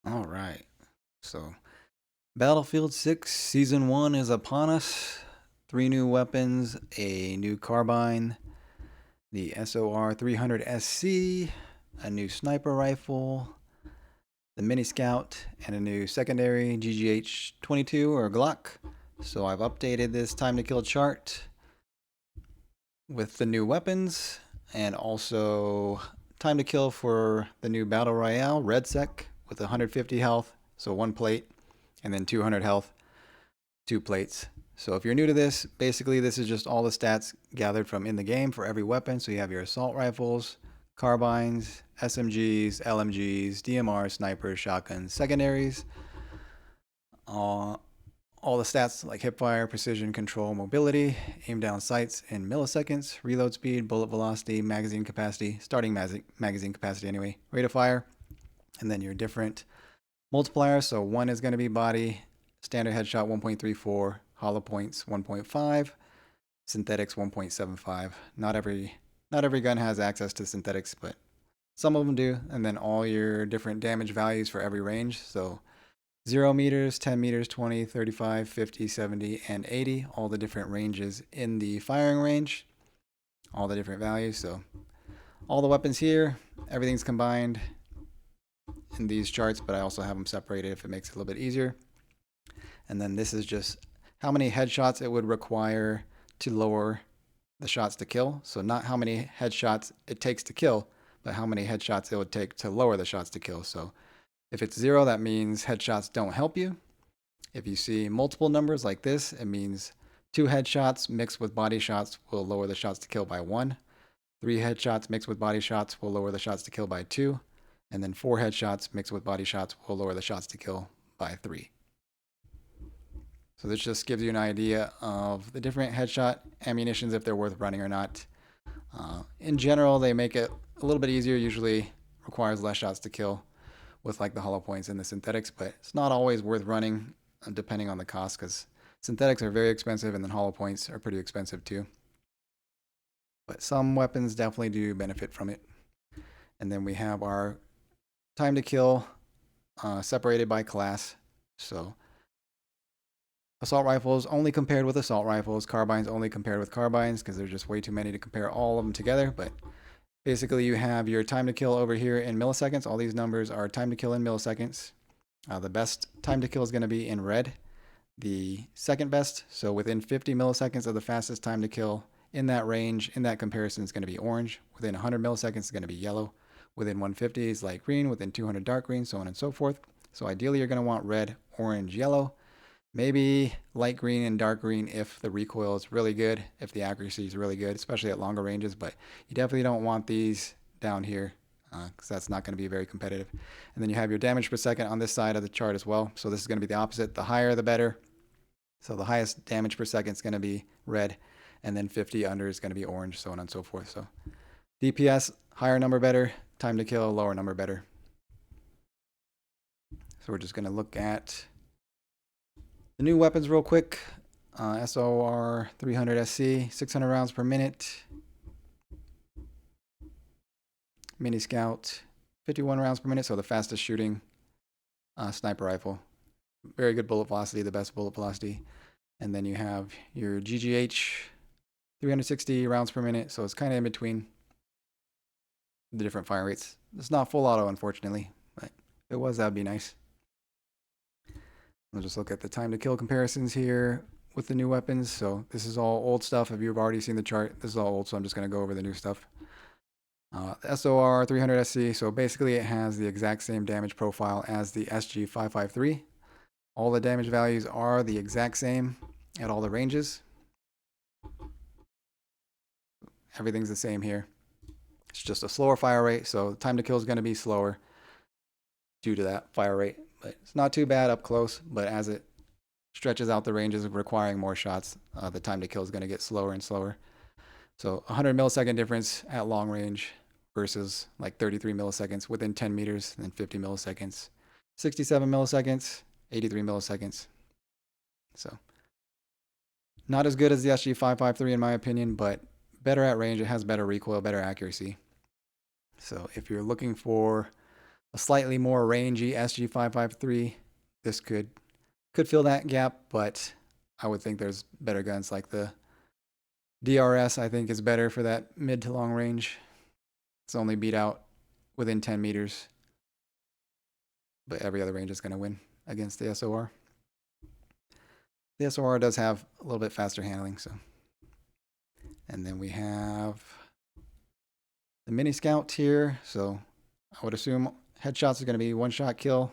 All right. So, Battlefield 6 Season 1 is upon us. 3 new weapons, a new carbine, the SOR 300 SC, a new sniper rifle, the mini scout, and a new secondary GGH 22 or Glock. So, I've updated this time to kill chart with the new weapons and also time to kill for the new battle royale RedSec with 150 health, so 1 plate, and then 200 health, 2 plates. So if you're new to this, basically this is just all the stats gathered from in the game for every weapon. So you have your assault rifles, carbines, SMGs, LMGs, DMRs, snipers, shotguns, secondaries, all the stats like hipfire, precision, control, mobility, aim down sights in milliseconds, reload speed, bullet velocity, magazine capacity, starting magazine capacity anyway, rate of fire, and then your different multipliers. So 1 is going to be body, standard headshot 1.34, hollow points 1.5, synthetics 1.75. Not every gun has access to synthetics, but some of them do. And then all your different damage values for every range. So 0 meters, 10 meters, 20, 35, 50, 70, and 80. All the different ranges in the firing range. All the different values. So all the weapons here, everything's combined in these charts, but I also have them separated if it makes it a little bit easier. And then this is just how many headshots it would require to lower the shots to kill. So not how many headshots it takes to kill, but how many headshots it would take to lower the shots to kill. So if it's 0, that means headshots don't help you. If you see multiple numbers like this, it means 2 headshots mixed with body shots will lower the shots to kill by 1. 3 headshots mixed with body shots will lower the shots to kill by 2. And then 4 headshots mixed with body shots will lower the shots to kill by 3. So this just gives you an idea of the different headshot ammunitions, if they're worth running or not. In general, they make it a little bit easier, usually requires less shots to kill with like the hollow points and the synthetics, but it's not always worth running depending on the cost, because synthetics are very expensive and then hollow points are pretty expensive too. But some weapons definitely do benefit from it. And then we have our time to kill separated by class. So assault rifles only compared with assault rifles, carbines only compared with carbines, because there's just way too many to compare all of them together. But basically you have your time to kill over here in milliseconds. All these numbers are time to kill in milliseconds. The best time to kill is going to be in red. The second best, so within 50 milliseconds of the fastest time to kill in that range, in that comparison, is going to be orange. Within 100 milliseconds is going to be yellow. Within 150 is light green. Within 200 dark green, so on and so forth. So ideally you're going to want red, orange, yellow. Maybe light green and dark green if the recoil is really good, if the accuracy is really good, especially at longer ranges. But you definitely don't want these down here, because that's not going to be very competitive. And then you have your damage per second on this side of the chart as well. So this is going to be the opposite. The higher, the better. So the highest damage per second is going to be red, and then 50 under is going to be orange, so on and so forth. So DPS, higher number better. Time to kill, lower number better. So we're just going to look at the new weapons real quick. SOR 300 SC, 600 rounds per minute. Mini Scout, 51 rounds per minute, so the fastest shooting sniper rifle. Very good bullet velocity, the best bullet velocity. And then you have your GGH, 360 rounds per minute, so it's kind of in between the different fire rates. It's not full auto, unfortunately, but if it was, that'd be nice. We'll just look at the time to kill comparisons here with the new weapons. So this is all old stuff. If you've already seen the chart, this is all old, so I'm just going to go over the new stuff. The SOR 300 SC, so basically it has the exact same damage profile as the SG 553. All the damage values are the exact same at all the ranges. Everything's the same here. It's just a slower fire rate, so time to kill is going to be slower due to that fire rate. But it's not too bad up close, but as it stretches out the ranges of requiring more shots, the time to kill is going to get slower and slower. So 100 millisecond difference at long range versus like 33 milliseconds within 10 meters, and then 50 milliseconds, 67 milliseconds, 83 milliseconds. So not as good as the SG553 in my opinion, but better at range. It has better recoil, better accuracy. So if you're looking for a slightly more rangy SG553. This could fill that gap, but I would think there's better guns like the DRS. I think is better for that mid to long range. It's only beat out within 10 meters, but every other range is going to win against the SOR. The SOR does have a little bit faster handling, so. And then we have the Mini Scout here. So I would assume headshots are going to be one-shot kill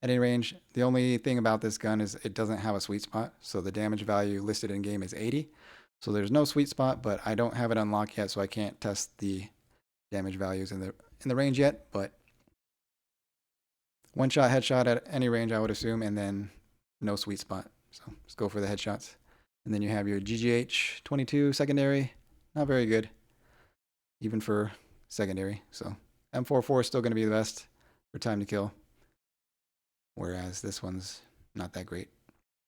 at any range. The only thing about this gun is it doesn't have a sweet spot. So the damage value listed in game is 80. So there's no sweet spot, but I don't have it unlocked yet, so I can't test the damage values in the range yet. But one-shot headshot at any range, I would assume, and then no sweet spot. So let's go for the headshots. And then you have your GGH 22 secondary. Not very good, even for secondary. So M44 is still going to be the best for time to kill, whereas this one's not that great,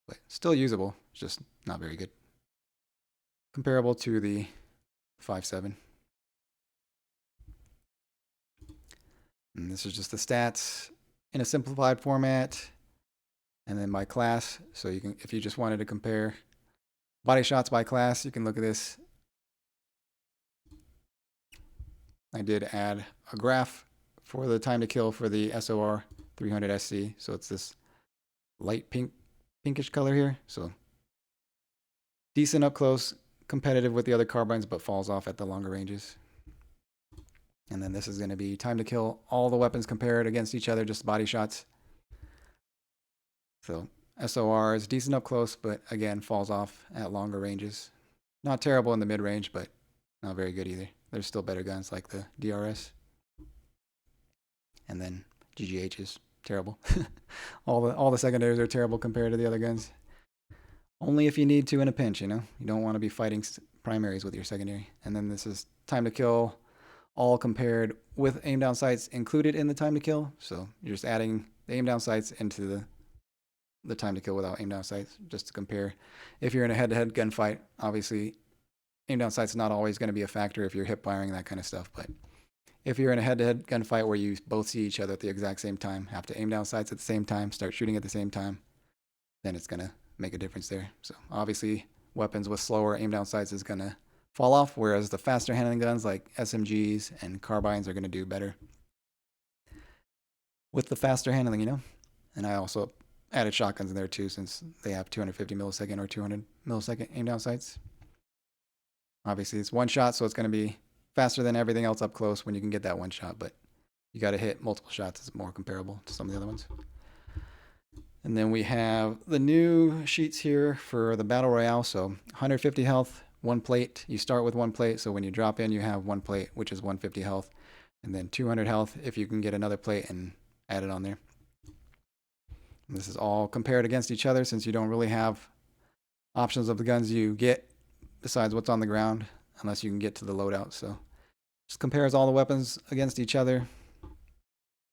but still usable. It's just not very good. Comparable to the 5.7. And this is just the stats in a simplified format, and then by class. So you can, if you just wanted to compare body shots by class, you can look at this. I did add a graph for the time to kill for the SOR 300 SC. So it's this light pinkish color here. So decent up close, competitive with the other carbines, but falls off at the longer ranges. And then this is going to be time to kill, all the weapons compared against each other, just body shots. So SOR is decent up close, but again, falls off at longer ranges. Not terrible in the mid range, but not very good either. There's still better guns like the DRS. And then GGH is terrible. all the secondaries are terrible compared to the other guns. Only if you need to in a pinch, you know? You don't want to be fighting primaries with your secondary. And then this is time to kill, all compared with aim down sights included in the time to kill. So you're just adding the aim down sights into the time to kill without aim down sights, just to compare. If you're in a head-to-head gunfight, obviously aim down sight's not always going to be a factor if you're hip firing, that kind of stuff. But if you're in a head-to-head gunfight where you both see each other at the exact same time, have to aim down sights at the same time, start shooting at the same time, then it's going to make a difference there. So obviously weapons with slower aim down sights is going to fall off, whereas the faster handling guns like SMGs and carbines are going to do better with the faster handling, you know? And I also added shotguns in there too, since they have 250 millisecond or 200 millisecond aim down sights. Obviously it's one shot, so it's going to be faster than everything else up close when you can get that one shot, but you got to hit multiple shots. It's more comparable to some of the other ones. And then we have the new sheets here for the Battle Royale. So 150 health, one plate. You start with one plate, so when you drop in, you have one plate, which is 150 health. And then 200 health if you can get another plate and add it on there. And this is all compared against each other, since you don't really have options of the guns you get besides what's on the ground, unless you can get to the loadout. So just compares all the weapons against each other.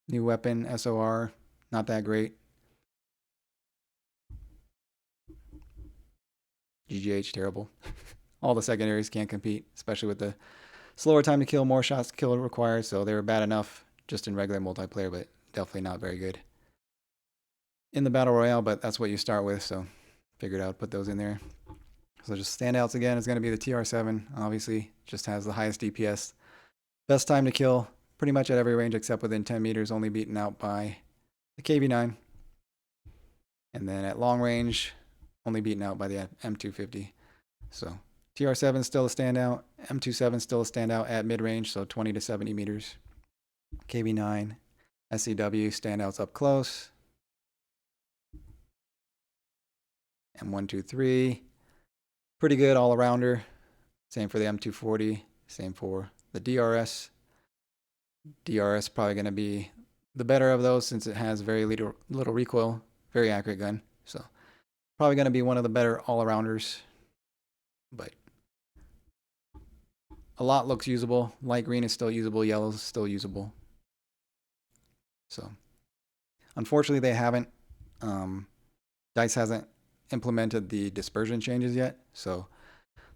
New weapon, SOR, not that great. GGH, terrible. All the secondaries can't compete, especially with the slower time to kill, more shots to kill required. So they were bad enough just in regular multiplayer, but definitely not very good in the Battle Royale. But that's what you start with, so figured I'd put those in there. So just standouts again is going to be the TR7. Obviously, just has the highest DPS. Best time to kill pretty much at every range except within 10 meters, only beaten out by the KV9. And then at long range, only beaten out by the M250. So TR7 still a standout. M27 still a standout at mid-range, so 20 to 70 meters. KV9, SCW standouts up close. M123, pretty good all-arounder. Same for the M240. Same for the DRS. DRS probably going to be the better of those, since it has very little recoil, very accurate gun. So probably going to be one of the better all-arounders. But a lot looks usable. Light green is still usable. Yellow is still usable. So unfortunately they haven't. DICE hasn't implemented the dispersion changes yet. So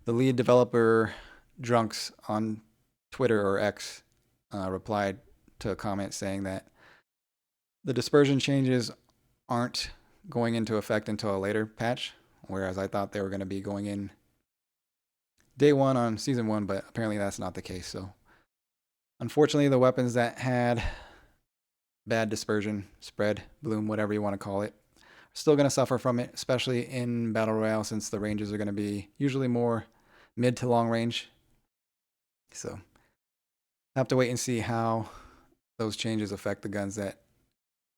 the lead developer, Drunks, on Twitter or X, replied to a comment saying that The dispersion changes aren't going into effect until a later patch, whereas I thought they were going to be going in day one on season 1, but apparently that's not the case. So unfortunately, the weapons that had bad dispersion, spread, bloom, whatever you want to call it, are still going to suffer from it, especially in Battle Royale, since the ranges are going to be usually more mid to long range. So I have to wait and see how those changes affect the guns that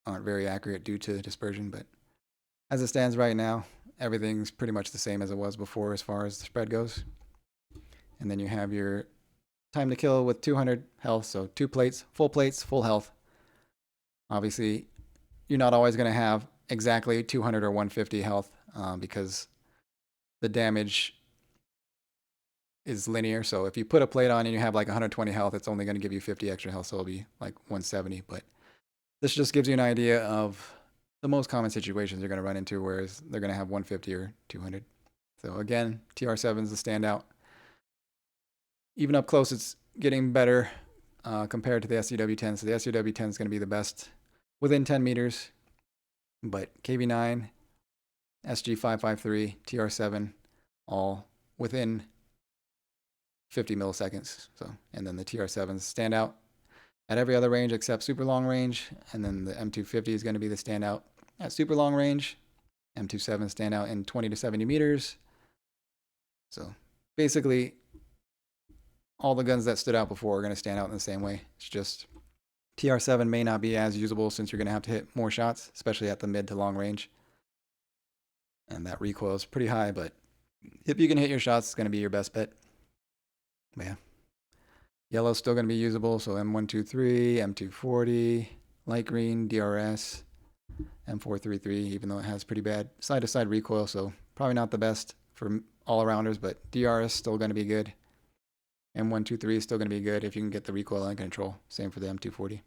aren't very accurate due to dispersion. But as it stands right now, everything's pretty much the same as it was before as far as the spread goes. And then you have your time to kill with 200 health, so 2 plates, full health. Obviously, you're not always going to have exactly 200 or 150 health because the damage is linear. So if you put a plate on and you have like 120 health, it's only going to give you 50 extra health, so it'll be like 170. But this just gives you an idea of the most common situations you're going to run into, whereas they're going to have 150 or 200. So again, TR7 is the standout. Even up close, it's getting better compared to the SCW-10. So the SCW-10 is going to be the best within 10 meters. But KV-9, SG-553, TR-7, all within 50 milliseconds. So, and then the TR-7s stand out at every other range except super long range. And then the M250 is going to be the standout at super long range. M27 stand out in 20 to 70 meters. So basically, all the guns that stood out before are going to stand out in the same way. It's just TR7 may not be as usable since you're going to have to hit more shots, especially at the mid to long range. And that recoil is pretty high, but if you can hit your shots, it's going to be your best bet. But yeah. Yellow's still going to be usable, so M123, M240, light green, DRS, M433, even though it has pretty bad side-to-side recoil, so probably not the best for all-arounders, but DRS still going to be good. M123 is still going to be good if you can get the recoil under control. Same for the M240.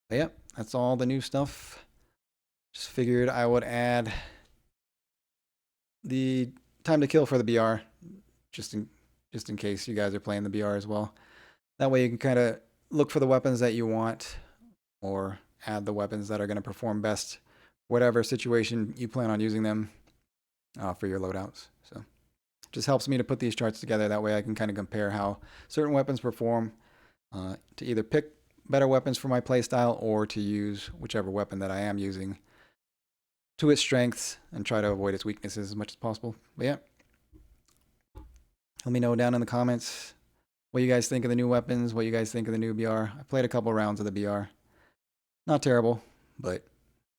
But yeah, that's all the new stuff. Just figured I would add the time to kill for the BR, just in case you guys are playing the BR as well. That way you can kind of look for the weapons that you want, or add the weapons that are going to perform best, whatever situation you plan on using them for your loadouts. So just helps me to put these charts together. That way I can kind of compare how certain weapons perform to either pick better weapons for my playstyle or to use whichever weapon that I am using to its strengths and try to avoid its weaknesses as much as possible. But yeah, let me know down in the comments what you guys think of the new weapons, what you guys think of the new BR. I played a couple rounds of the BR. Not terrible, but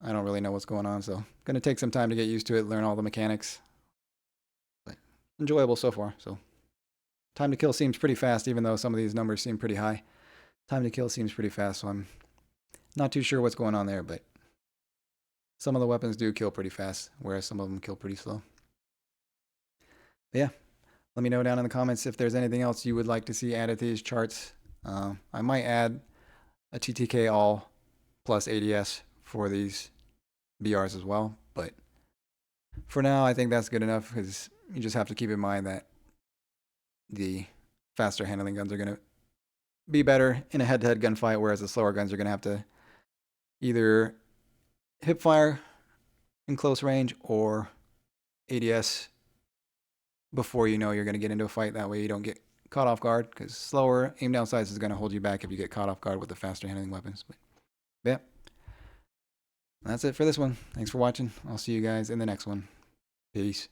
I don't really know what's going on, so going to take some time to get used to it, learn all the mechanics. But enjoyable so far. So time to kill seems pretty fast, even though some of these numbers seem pretty high. Time to kill seems pretty fast, so I'm not too sure what's going on there, but some of the weapons do kill pretty fast, whereas some of them kill pretty slow. But yeah, let me know down in the comments if there's anything else you would like to see added to these charts. I might add a TTK all plus ADS for these BRs as well, but for now I think that's good enough, because you just have to keep in mind that the faster handling guns are going to be better in a head-to-head gunfight, whereas the slower guns are going to have to either hip fire in close range or ADS before you know you're going to get into a fight. That way you don't get caught off guard, because slower aim down sights is going to hold you back if you get caught off guard with the faster handling weapons. But yeah, that's it for this one. Thanks for watching. I'll see you guys in the next one. Peace.